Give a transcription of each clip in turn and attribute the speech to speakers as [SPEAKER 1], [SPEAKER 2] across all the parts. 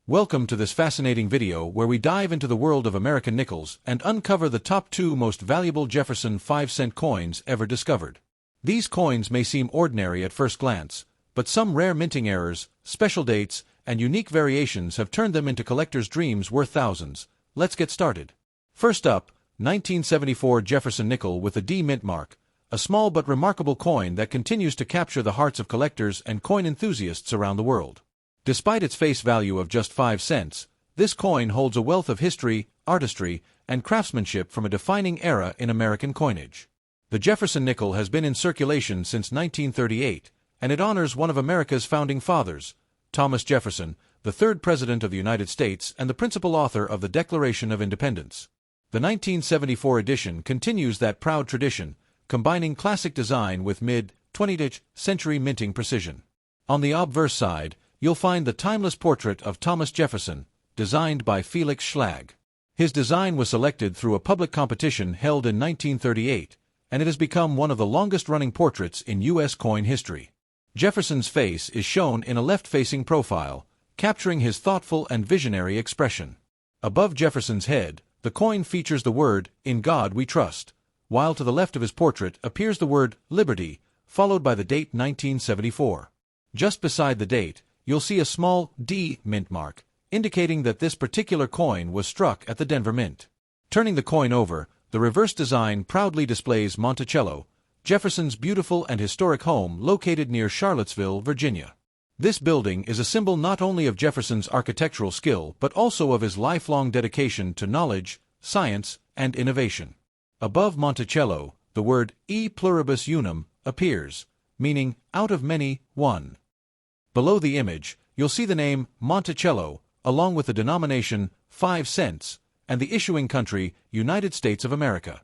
[SPEAKER 1] Welcome to this fascinating video where we dive into the world of American nickels and uncover the top 2 most valuable Jefferson 5-cent coins ever discovered. These coins may seem ordinary at first glance, but some rare minting errors, special dates, and unique variations have turned them into collectors' dreams worth thousands. Let's get started. First up, 1974 Jefferson nickel with a D mint mark, a small but remarkable coin that continues to capture the hearts of collectors and coin enthusiasts around the world. Despite its face value of just 5 cents, this coin holds a wealth of history, artistry, and craftsmanship from a defining era in American coinage. The Jefferson nickel has been in circulation since 1938, and it honors one of America's founding fathers, Thomas Jefferson, the third President of the United States and the principal author of the Declaration of Independence. The 1974 edition continues that proud tradition, combining classic design with mid-20th century minting precision. On the obverse side, you'll find the timeless portrait of Thomas Jefferson, designed by Felix Schlag. His design was selected through a public competition held in 1938, and it has become one of the longest-running portraits in U.S. coin history. Jefferson's face is shown in a left-facing profile, capturing his thoughtful and visionary expression. Above Jefferson's head, the coin features the word, "In God We Trust," while to the left of his portrait appears the word, "Liberty," followed by the date 1974. Just beside the date, you'll see a small D mint mark, indicating that this particular coin was struck at the Denver Mint. Turning the coin over, the reverse design proudly displays Monticello, Jefferson's beautiful and historic home located near Charlottesville, Virginia. This building is a symbol not only of Jefferson's architectural skill but also of his lifelong dedication to knowledge, science, and innovation. Above Monticello, the word E pluribus unum appears, meaning out of many, one. Below the image, you'll see the name Monticello, along with the denomination 5 cents, and the issuing country, United States of America.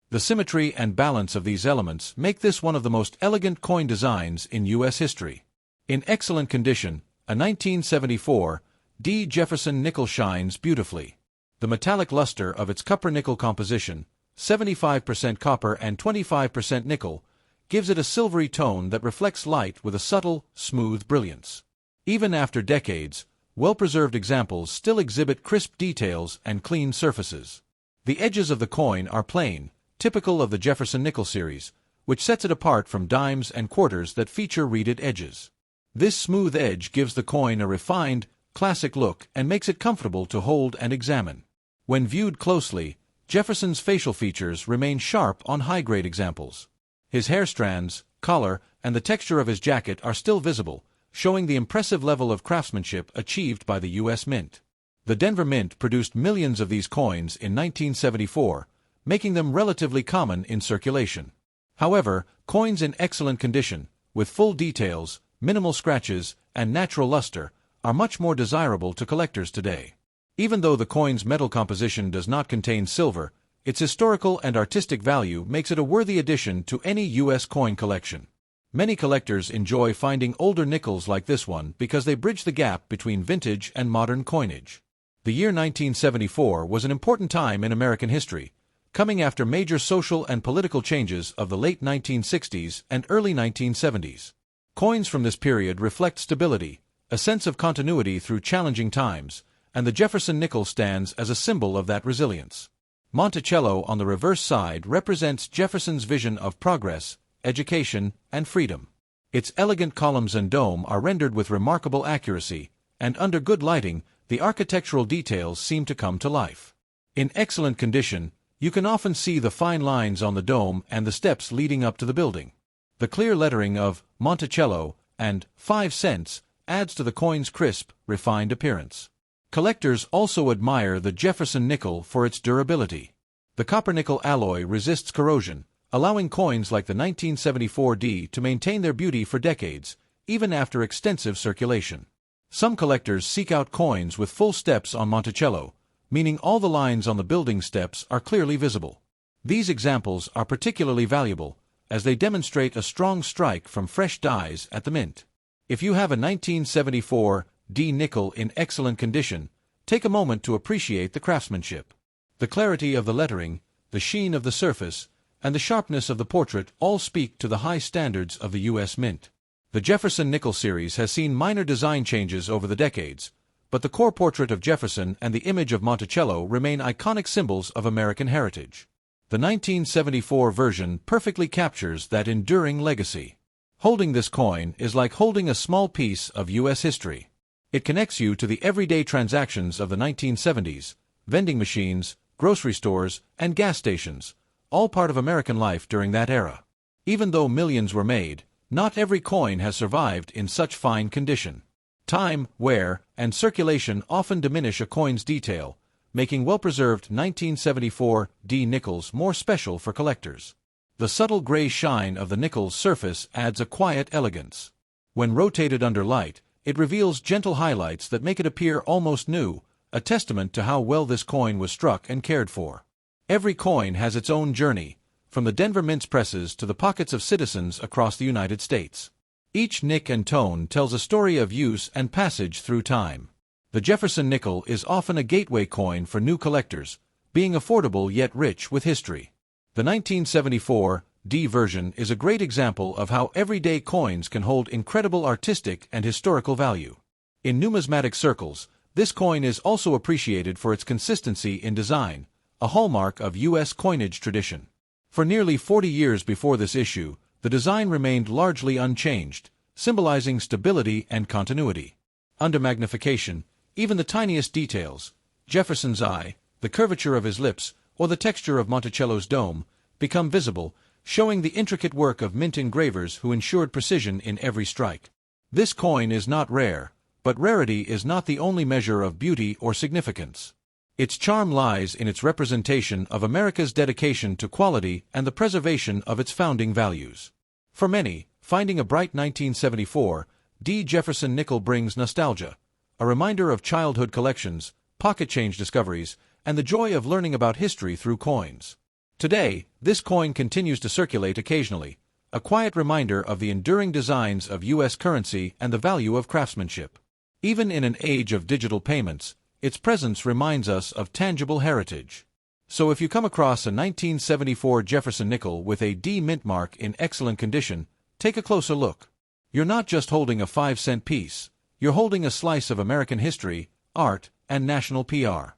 [SPEAKER 1] The symmetry and balance of these elements make this one of the most elegant coin designs in U.S. history. In excellent condition, a 1974 D Jefferson nickel shines beautifully. The metallic luster of its copper-nickel composition, 75% copper and 25% nickel, gives it a silvery tone that reflects light with a subtle, smooth brilliance. Even after decades, well-preserved examples still exhibit crisp details and clean surfaces. The edges of the coin are plain, typical of the Jefferson nickel series, which sets it apart from dimes and quarters that feature reeded edges. This smooth edge gives the coin a refined, classic look and makes it comfortable to hold and examine. When viewed closely, Jefferson's facial features remain sharp on high-grade examples. His hair strands, collar, and the texture of his jacket are still visible, showing the impressive level of craftsmanship achieved by the U.S. Mint. The Denver Mint produced millions of these coins in 1974, making them relatively common in circulation. However, coins in excellent condition, with full details, minimal scratches, and natural luster, are much more desirable to collectors today. Even though the coin's metal composition does not contain silver, its historical and artistic value makes it a worthy addition to any U.S. coin collection. Many collectors enjoy finding older nickels like this one because they bridge the gap between vintage and modern coinage. The year 1974 was an important time in American history, coming after major social and political changes of the late 1960s and early 1970s. Coins from this period reflect stability, a sense of continuity through challenging times, and the Jefferson nickel stands as a symbol of that resilience. Monticello on the reverse side represents Jefferson's vision of progress, education, and freedom. Its elegant columns and dome are rendered with remarkable accuracy, and under good lighting, the architectural details seem to come to life. In excellent condition, you can often see the fine lines on the dome and the steps leading up to the building. The clear lettering of Monticello and 5 cents adds to the coin's crisp, refined appearance. Collectors also admire the Jefferson nickel for its durability. The copper-nickel alloy resists corrosion, allowing coins like the 1974 D to maintain their beauty for decades, even after extensive circulation. Some collectors seek out coins with full steps on Monticello, meaning all the lines on the building steps are clearly visible. These examples are particularly valuable, as they demonstrate a strong strike from fresh dies at the mint. If you have a 1974 D nickel in excellent condition, take a moment to appreciate the craftsmanship. The clarity of the lettering, the sheen of the surface, and the sharpness of the portrait all speak to the high standards of the U.S. Mint. The Jefferson nickel series has seen minor design changes over the decades, but the core portrait of Jefferson and the image of Monticello remain iconic symbols of American heritage. The 1974 version perfectly captures that enduring legacy. Holding this coin is like holding a small piece of U.S. history. It connects you to the everyday transactions of the 1970s, vending machines, grocery stores, and gas stations, all part of American life during that era. Even though millions were made, not every coin has survived in such fine condition. Time, wear, and circulation often diminish a coin's detail, making well-preserved 1974 D nickels more special for collectors. The subtle gray shine of the nickel's surface adds a quiet elegance. When rotated under light, it reveals gentle highlights that make it appear almost new, a testament to how well this coin was struck and cared for. Every coin has its own journey, from the Denver Mint's presses to the pockets of citizens across the United States. Each nick and tone tells a story of use and passage through time. The Jefferson nickel is often a gateway coin for new collectors, being affordable yet rich with history. The 1974 D version is a great example of how everyday coins can hold incredible artistic and historical value. In numismatic circles, this coin is also appreciated for its consistency in design, a hallmark of U.S. coinage tradition. For nearly 40 years before this issue, the design remained largely unchanged, symbolizing stability and continuity. Under magnification, even the tiniest details, Jefferson's eye, the curvature of his lips, or the texture of Monticello's dome, become visible, showing the intricate work of mint engravers who ensured precision in every strike. This coin is not rare, but rarity is not the only measure of beauty or significance. Its charm lies in its representation of America's dedication to quality and the preservation of its founding values. For many, finding a bright 1974 D Jefferson nickel brings nostalgia, a reminder of childhood collections, pocket change discoveries, and the joy of learning about history through coins. Today, this coin continues to circulate occasionally, a quiet reminder of the enduring designs of U.S. currency and the value of craftsmanship. Even in an age of digital payments, its presence reminds us of tangible heritage. So if you come across a 1974 Jefferson nickel with a D mint mark in excellent condition, take a closer look. You're not just holding a 5-cent piece, you're holding a slice of American history, art, and national PR.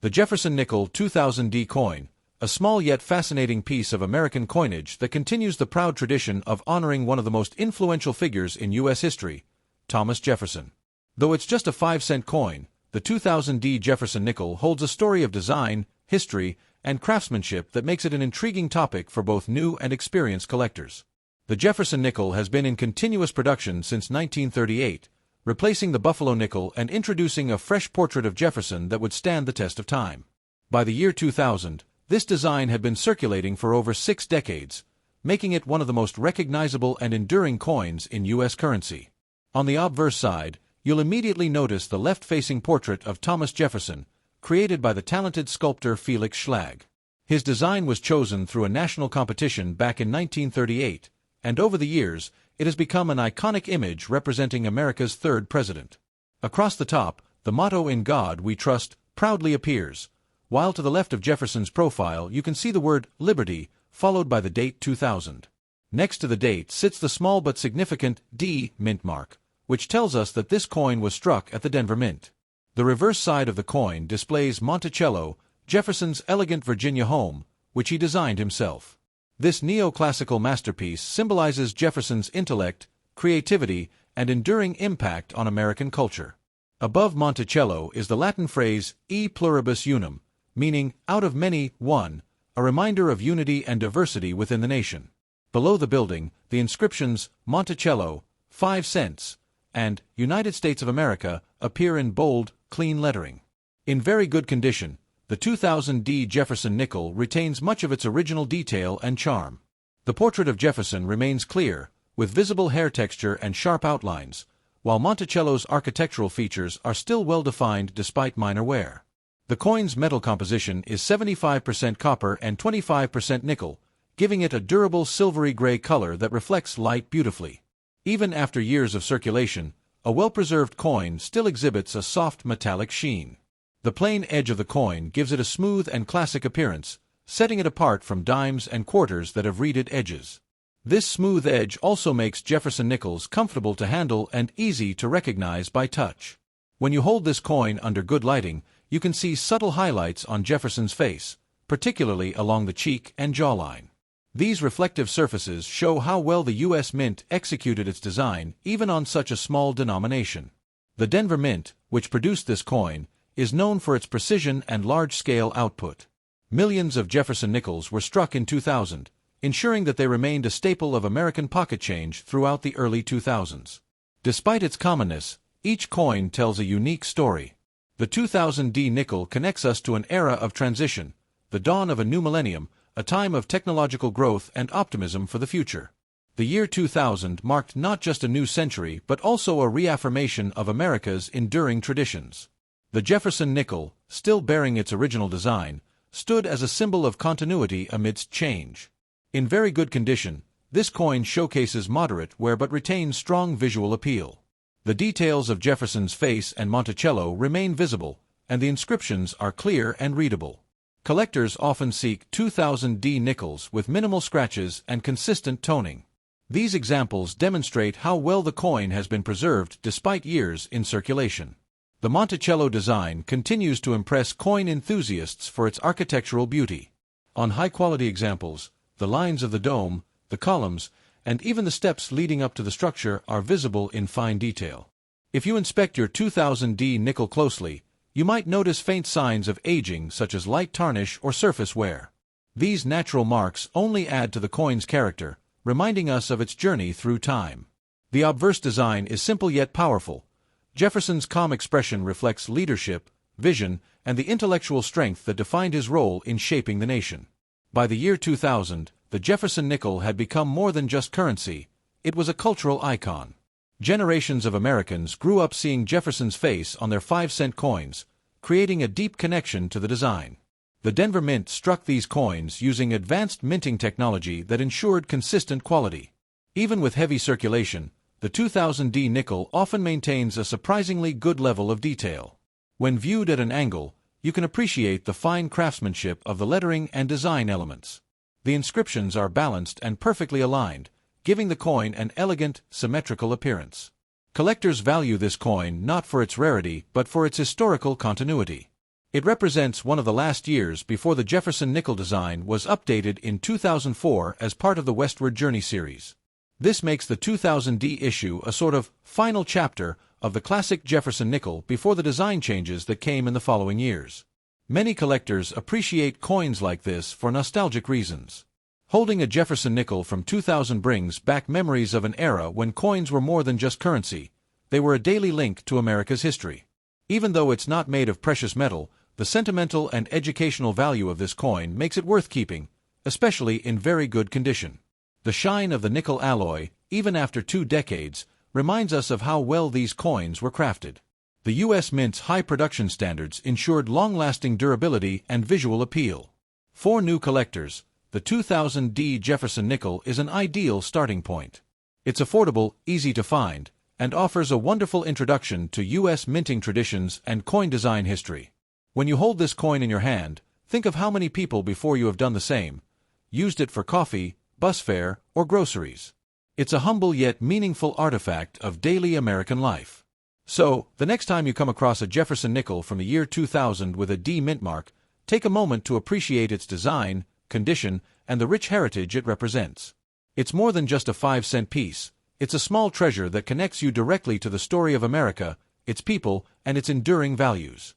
[SPEAKER 1] The Jefferson Nickel 2000 D coin, a small yet fascinating piece of American coinage that continues the proud tradition of honoring one of the most influential figures in U.S. history, Thomas Jefferson. Though it's just a 5-cent coin, the 2000 D Jefferson nickel holds a story of design, history, and craftsmanship that makes it an intriguing topic for both new and experienced collectors. The Jefferson nickel has been in continuous production since 1938, replacing the Buffalo nickel and introducing a fresh portrait of Jefferson that would stand the test of time. By the year 2000, this design had been circulating for over 6 decades, making it one of the most recognizable and enduring coins in U.S. currency. On the obverse side, you'll immediately notice the left-facing portrait of Thomas Jefferson, created by the talented sculptor Felix Schlag. His design was chosen through a national competition back in 1938, and over the years, it has become an iconic image representing America's third president. Across the top, the motto "In God We Trust" proudly appears, while to the left of Jefferson's profile you can see the word "Liberty," followed by the date 2000. Next to the date sits the small but significant D mint mark, which tells us that this coin was struck at the Denver Mint. The reverse side of the coin displays Monticello, Jefferson's elegant Virginia home, which he designed himself. This neoclassical masterpiece symbolizes Jefferson's intellect, creativity, and enduring impact on American culture. Above Monticello is the Latin phrase "e pluribus unum," meaning "out of many, one," a reminder of unity and diversity within the nation. Below the building, the inscriptions "Monticello, 5 cents," and "United States of America" appear in bold, clean lettering. In very good condition, the 2000 D Jefferson nickel retains much of its original detail and charm. The portrait of Jefferson remains clear, with visible hair texture and sharp outlines, while Monticello's architectural features are still well-defined despite minor wear. The coin's metal composition is 75% copper and 25% nickel, giving it a durable silvery gray color that reflects light beautifully. Even after years of circulation, a well-preserved coin still exhibits a soft metallic sheen. The plain edge of the coin gives it a smooth and classic appearance, setting it apart from dimes and quarters that have reeded edges. This smooth edge also makes Jefferson nickels comfortable to handle and easy to recognize by touch. When you hold this coin under good lighting, you can see subtle highlights on Jefferson's face, particularly along the cheek and jawline. These reflective surfaces show how well the U.S. Mint executed its design even on such a small denomination. The Denver Mint, which produced this coin, is known for its precision and large-scale output. Millions of Jefferson nickels were struck in 2000, ensuring that they remained a staple of American pocket change throughout the early 2000s. Despite its commonness, each coin tells a unique story. The 2000 D nickel connects us to an era of transition, the dawn of a new millennium, a time of technological growth and optimism for the future. The year 2000 marked not just a new century but also a reaffirmation of America's enduring traditions. The Jefferson nickel, still bearing its original design, stood as a symbol of continuity amidst change. In very good condition, this coin showcases moderate wear but retains strong visual appeal. The details of Jefferson's face and Monticello remain visible, and the inscriptions are clear and readable. Collectors often seek 2000 D nickels with minimal scratches and consistent toning. These examples demonstrate how well the coin has been preserved despite years in circulation. The Monticello design continues to impress coin enthusiasts for its architectural beauty. On high-quality examples, the lines of the dome, the columns, and even the steps leading up to the structure are visible in fine detail. If you inspect your 2000 D nickel closely, you might notice faint signs of aging such as light tarnish or surface wear. These natural marks only add to the coin's character, reminding us of its journey through time. The obverse design is simple yet powerful. Jefferson's calm expression reflects leadership, vision, and the intellectual strength that defined his role in shaping the nation. By the year 2000, the Jefferson nickel had become more than just currency, it was a cultural icon. Generations of Americans grew up seeing Jefferson's face on their 5-cent coins, creating a deep connection to the design. The Denver Mint struck these coins using advanced minting technology that ensured consistent quality. Even with heavy circulation, the 2000 D nickel often maintains a surprisingly good level of detail. When viewed at an angle, you can appreciate the fine craftsmanship of the lettering and design elements. The inscriptions are balanced and perfectly aligned, giving the coin an elegant, symmetrical appearance. Collectors value this coin not for its rarity but for its historical continuity. It represents one of the last years before the Jefferson nickel design was updated in 2004 as part of the Westward Journey series. This makes the 2000 D issue a sort of final chapter of the classic Jefferson nickel before the design changes that came in the following years. Many collectors appreciate coins like this for nostalgic reasons. Holding a Jefferson nickel from 2000 brings back memories of an era when coins were more than just currency, they were a daily link to America's history. Even though it's not made of precious metal, the sentimental and educational value of this coin makes it worth keeping, especially in very good condition. The shine of the nickel alloy, even after 2 decades, reminds us of how well these coins were crafted. The U.S. Mint's high production standards ensured long-lasting durability and visual appeal. For new collectors, the 2000 D Jefferson nickel is an ideal starting point. It's affordable, easy to find, and offers a wonderful introduction to U.S. minting traditions and coin design history. When you hold this coin in your hand, think of how many people before you have done the same, used it for coffee, bus fare, or groceries. It's a humble yet meaningful artifact of daily American life. So, the next time you come across a Jefferson nickel from the year 2000 with a D mint mark, take a moment to appreciate its design, condition, and the rich heritage it represents. It's more than just a 5-cent piece. It's a small treasure that connects you directly to the story of America, its people, and its enduring values.